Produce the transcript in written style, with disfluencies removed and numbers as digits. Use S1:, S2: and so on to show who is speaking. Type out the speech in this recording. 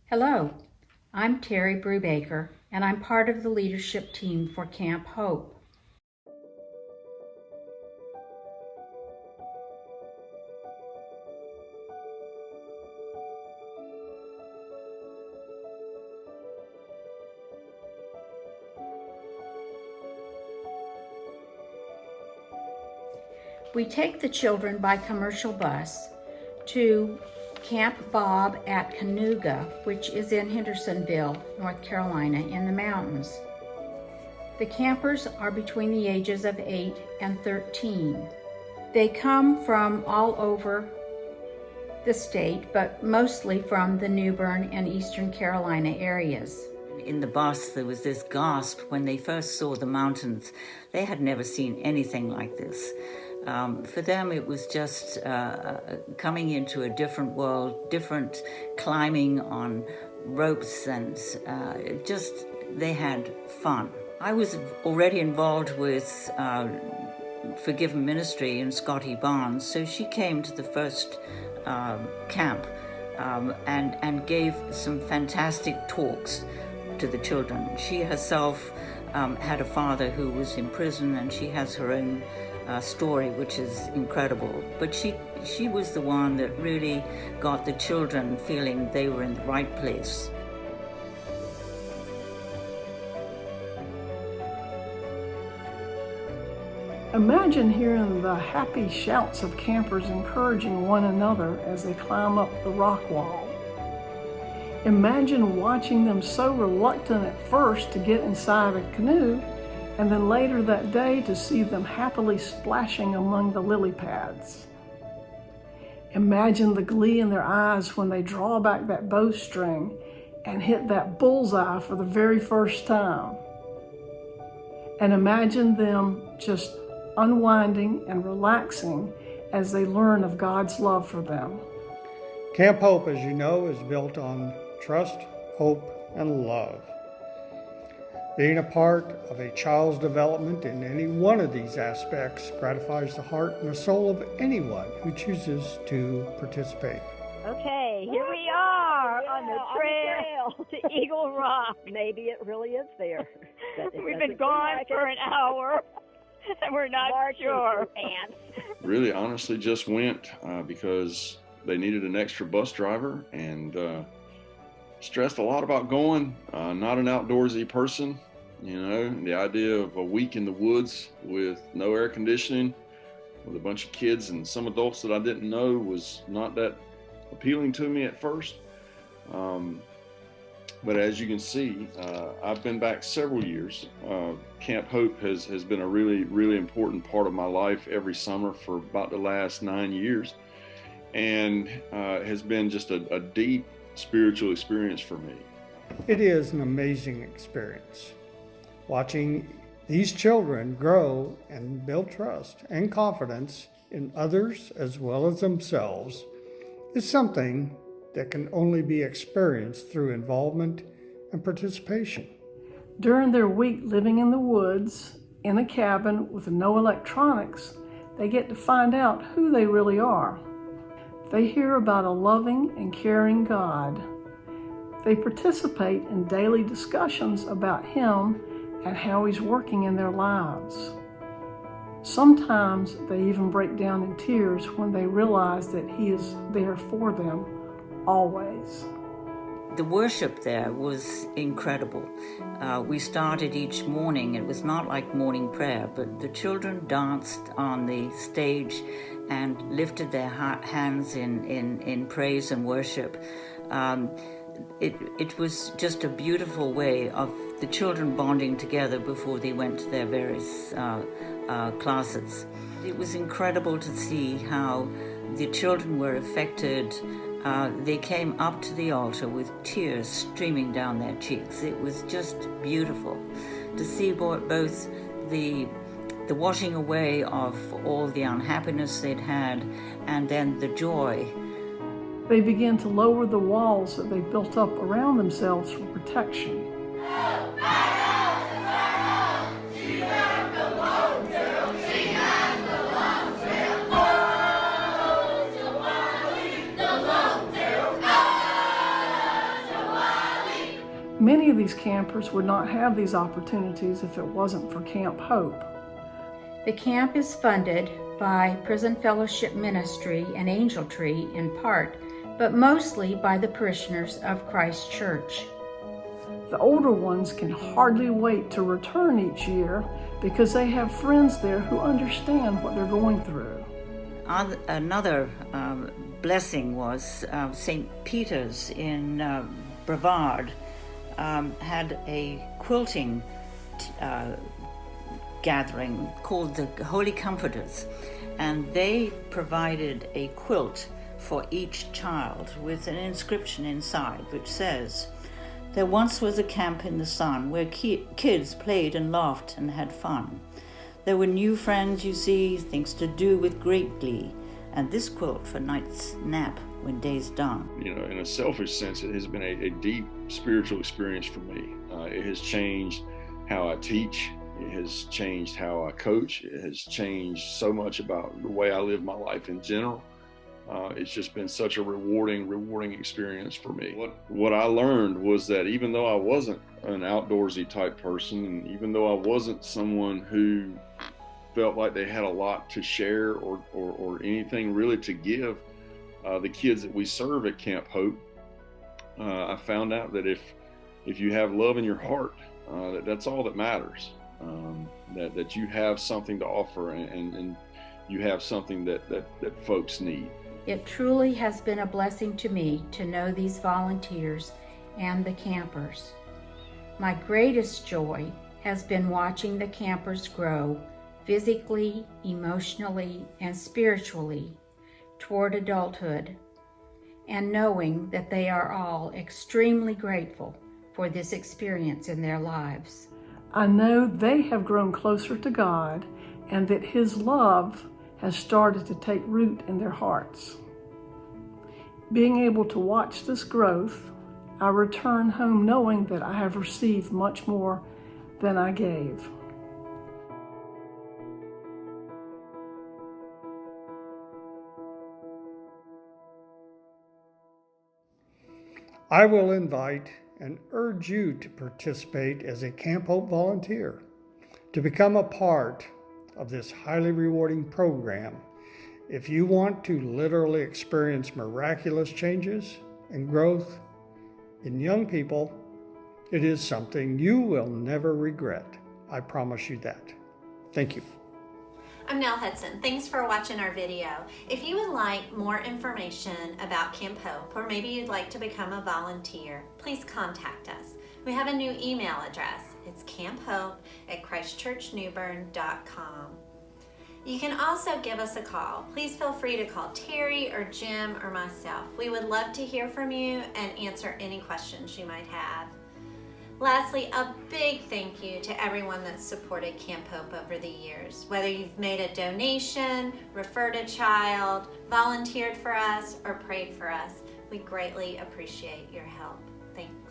S1: Hello, I'm Terry Brubaker, and I'm part of the leadership team for Camp Hope. We take the children by commercial bus to Camp Bob at Canoga, which is in Hendersonville, North Carolina, in the mountains. The campers are between the ages of 8 and 13. They come from all over the state, but mostly from the New Bern and Eastern Carolina areas.
S2: In the bus, there was this gasp when they first saw the mountains. They had never seen anything like this. For them, it was just coming into a different world, different climbing on ropes, and they had fun. I was already involved with Forgiven Ministry and Scotty Barnes, so she came to the first camp and gave some fantastic talks to the children. She herself had a father who was in prison, and she has her own story, which is incredible. But she was the one that really got the children feeling they were in the right place.
S3: Imagine hearing the happy shouts of campers encouraging one another as they climb up the rock wall. Imagine watching them so reluctant at first to get inside a canoe, and then later that day to see them happily splashing among the lily pads. Imagine the glee in their eyes when they draw back that bowstring and hit that bullseye for the very first time. And imagine them just unwinding and relaxing as they learn of God's love for them.
S4: Camp Hope, as you know, is built on trust, hope, and love. Being a part of a child's development in any one of these aspects gratifies the heart and the soul of anyone who chooses to participate.
S5: Okay, here we are on the trail to Eagle Rock. Maybe it really is there.
S6: We've been gone for an hour, and we're not sure.
S7: Really, honestly, just went because they needed an extra bus driver, and stressed a lot about going. Not an outdoorsy person, you know. The idea of a week in the woods with no air conditioning, with a bunch of kids and some adults that I didn't know was not that appealing to me at first. But as you can see, I've been back several years. Camp Hope has been a really, really important part of my life every summer for about the last 9 years, and has been just a deep spiritual experience for me.
S4: It is an amazing experience. Watching these children grow and build trust and confidence in others as well as themselves is something that can only be experienced through involvement and participation.
S3: During their week living in the woods, in a cabin with no electronics, they get to find out who they really are. They hear about a loving and caring God. They participate in daily discussions about Him and how He's working in their lives. Sometimes they even break down in tears when they realize that He is there for them always.
S2: The worship there was incredible. We started each morning. It was not like morning prayer, but the children danced on the stage and lifted their hands in praise and worship. It was just a beautiful way of the children bonding together before they went to their various classes. It was incredible to see how the children were affected. They came up to the altar with tears streaming down their cheeks. It was just beautiful to see both the washing away of all the unhappiness they'd had, and then the joy.
S3: They began to lower the walls that they built up around themselves for protection. Many of these campers would not have these opportunities if it wasn't for Camp Hope.
S1: The camp is funded by Prison Fellowship Ministry and Angel Tree in part, but mostly by the parishioners of Christ Church.
S3: The older ones can hardly wait to return each year because they have friends there who understand what they're going through.
S2: Another blessing was St. Peter's in Brevard had a quilting gathering called the Holy Comforters, and they provided a quilt for each child with an inscription inside which says, "There once was a camp in the sun where kids played and laughed and had fun. There were new friends, you see, things to do with great glee, and this quilt for night's nap when day's done."
S7: You know, in a selfish sense, it has been a deep spiritual experience for me. It has changed how I teach. It has changed how I coach. It has changed so much about the way I live my life in general. It's just been such a rewarding experience for me. What I learned was that even though I wasn't an outdoorsy type person, and even though I wasn't someone who felt like they had a lot to share or anything really to give, the kids that we serve at Camp Hope, I found out that if you have love in your heart, that's all that matters. That you have something to offer and you have something that folks need.
S1: It truly has been a blessing to me to know these volunteers and the campers. My greatest joy has been watching the campers grow physically, emotionally, and spiritually toward adulthood, and knowing that they are all extremely grateful for this experience in their lives.
S3: I know they have grown closer to God and that His love has started to take root in their hearts. Being able to watch this growth, I return home knowing that I have received much more than I gave.
S4: I will invite and urge you to participate as a Camp Hope volunteer, to become a part of this highly rewarding program. If you want to literally experience miraculous changes and growth in young people, it is something you will never regret. I promise you that. Thank you.
S8: I'm Nell Hudson. Thanks for watching our video. If you would like more information about Camp Hope, or maybe you'd like to become a volunteer, please contact us. We have a new email address. It's camphope@christchurchnewbern.com. You can also give us a call. Please feel free to call Terry or Jim or myself. We would love to hear from you and answer any questions you might have. Lastly, a big thank you to everyone that's supported Camp Hope over the years. Whether you've made a donation, referred a child, volunteered for us, or prayed for us, we greatly appreciate your help. Thank you.